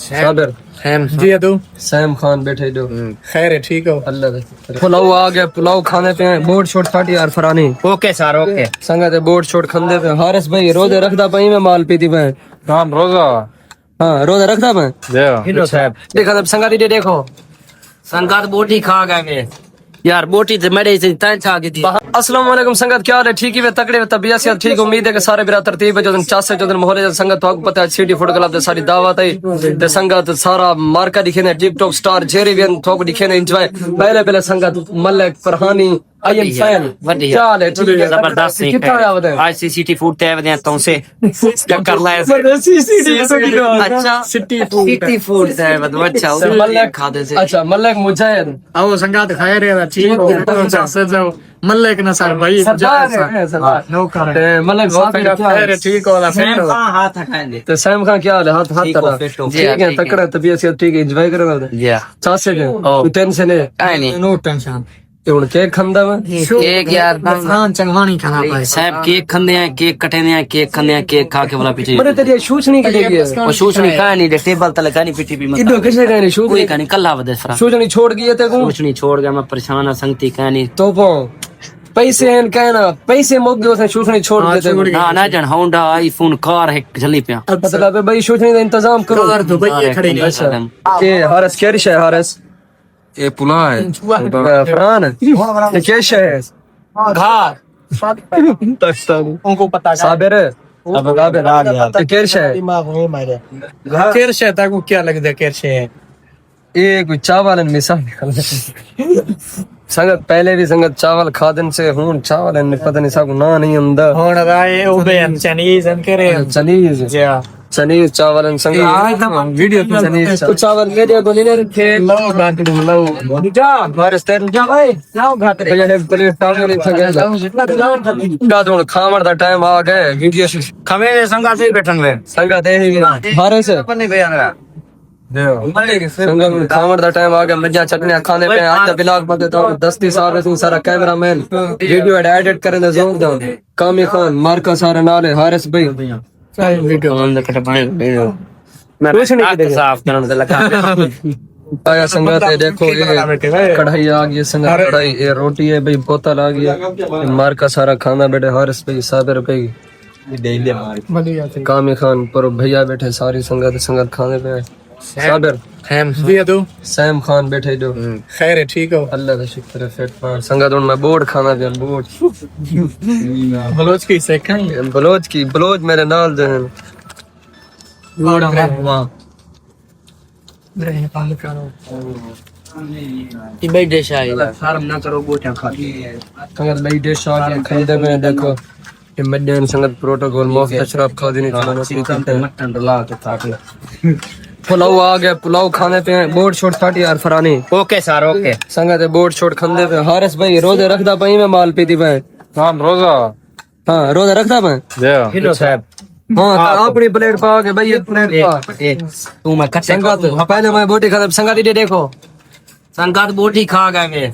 साबिर जी अदू Sam Khan बैठे जो खैर है, ठीक हो? अल्लाह पुलाव आ गया, पुलाव खाने पे हैं। बोर्ड शॉट फाटी यार फरानी ओके सर, ओके। संगत है बोर्ड शॉट खंदे पे। हारिस भाई रोजे रखदा पई में माल पीती पे। काम रोजा हां रोजा रखदा पे हिलो साहब देखा तब संगत ये देखो संगात बोटी खा गए यार, बोटी ते मेरे से तय छा गई थी। अस्सलाम वालेकुम संगत, क्या हाल है? ठीक ही वे तकड़े वे तबीयत से ठीक। उम्मीद है कि सारे बिरा तरतीब है। जो दिन चासे जो दिन मोहल्ले जो संगत तो पता है सिटी फुट क्लब दे सारी दावत है ते संगत सारा मार्का दिखे ने टिकटॉक स्टार जेरी वन थोक दिखे ने एंजॉय। पहले संगत Malik Farhani I am fan बढ़िया क्या है? ठीक है जबरदस्त है। कितना आया बता आज सीसीटी फूड ते आवे तो से क्या कर ला है? अच्छा सिटी फूड ते आवे तो अच्छा उधर मलिक खा दे से। अच्छा मलिक मुजाहिद आओ संगात खैर है, ठीक हो? से जाओ मल्ले के ना सर भाई नो कर ते मलिक खैर है, ठीक हो? फैन हो? हाथ खाएंगे तो सैम खान क्या हाल है? हाथ ठीक हो, तरह फिट हो। ठीक है तकड़ा तबीयत से ठीक है एंजॉय कर रहा है। या चासे के टेंशन है काई नहीं नो टेंशन। ਹੁਣ केक खंदा वा केक यार खान चंगवानी खाना पाए साहब केक खंदे हैं, केक कटे हैं, केक खंदे हैं, केक खा के वाला पीछे बड़े तेरी शूचनी के लिए और शूचनी खाया नहीं, टेबल तले का नहीं पीटी भी मत इधर किसे कहने कोई शूचनी का नहीं कल्ला बदे फरा शूचनी छोड़ गई ते को शूचनी छोड़ गया, मैं परेशान है संगती का नहीं तो पो पैसे हैं कहना पैसे मोग गए उसने शूचनी छोड़ देते ना ना जन होंडा आईफोन कार है जल्दी पे मतलब भाई शूचनी का इंतजाम करो कर दो भाई, ये खड़े नहीं। के हारिस क्या रिश है? हारिस ये पुला है फरहान ये क्या है? घाट पाकिस्तानी उनको पता है साबिर अब साबिर आ गया ये क्या है? दिमाग में मारे केरशे तक को क्या लगता है? केरशे ये कोई चावल मिसाल निकल संगत पहले भी संगत चावल खादन से हूं चावल पता नहीं साको ना नहीं अंदर होन राय ओबे चाइनीज अन करे चनीज जी चनीज चावल संगत वीडियो चनीज कुछ चावल मेरे को नहीं रखे लो घाट लो जा भारत तेल जा भाई जाओ घाट रे भैया ने प्लेट चावल नहीं सके का तो खावर दा टाइम आ गए वीडियो खमे संगा से बैठन वे संगत है भारत से अपन नहीं बयान संगत खावर दा टाइम आ गया। मजा चटनियां खाने पे आज दा ब्लॉग बते तो दस्ती साहब है सारा कैमरामैन वीडियो एडिट करे दे जोर दो कामी खान मार्का सारा नाल है हारिस भाई वीडियो अंदर कट पाए मैं कुछ नहीं देगा साफ करने दे लगा आया संगत है देखो ये कढ़ाई आ गई संगत कढ़ाई ये रोटी है भाई बोतल आ गया मार्का सारा खाना बैठे हारिस भाई साबिर भाई कामी खान पर भैया बैठे सारी संगत खाने पे साबिर जी अदू सैम खान बैठे जो खैर है, ठीक हो? अल्लाह का शुक्र है फिट पार संगत में बोर्ड खाना पे बोर्ड बलोच की से खाएंगे बलोच मेरे नाल जो है लोड़ा वाह पानी करो ये भाई डिश आई फार्म ना करो बोटियां खा संगत भाई डिश आ गया खरीदे में देखो ये मध्याह्न संगत प्रोटोकॉल मुफ्त शराब खा देनी चाहिए मटन डला के था पुलाव आ गया पुलाव खाने पे हैं। बोर्ड शॉट फाटी यार फरानी ओके सर, ओके। संगत है बोर्ड शॉट खंदे पे हारिस भाई रोजे रखदा पई में माल पीती पे काम रोजा हां रोजा रखदा पे हिलो साहब हां अपनी प्लेट पा के भाई एक प्लेट पा तू मैं कट संगत पहले मैं बोटी खा संगत ये देखो संगात बोटी खा गए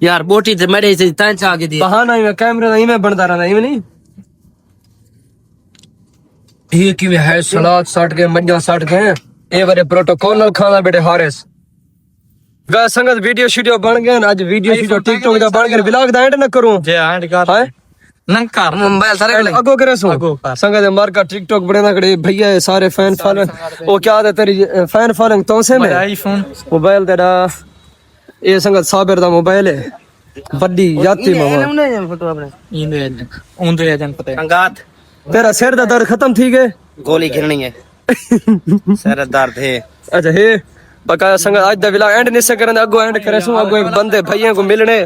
यार, बोटी ते मेरे से तय छा गई थी। बहाना ही में कैमरे नहीं में बनता रहा नहीं नहीं ये की है सलाद साट के मज्जा साट के ए बारे प्रोटोकॉल खाना बेटे हारिस गा संगत वीडियो शीडियो बन गए आज वीडियो शीडियो टिकटॉक दा बन गए ब्लॉग दा एंड न करूं जे एंड कर हां नंकार मोबाइल सारे लगे अगो करे सो संगत मार का टिकटॉक बने ना कड़े भैया सारे फैन फॉलोइंग ओ क्या है तेरी फैन फॉलोइंग तो से में आईफोन मोबाइल तेरा ये संगत साबिर दा मोबाइल है बड्डी यात्री मामा फोटो अपने इंदे उंदे जन पता है संगात तेरा सिर दा दर्द खत्म ठीक है गोली गिरनी है सर दर्द है अच्छा हे बकाया संगत आज दा व्लॉग एंड नहीं से करन अगो एंड करे सो अगो एक बंदे भैया को मिलने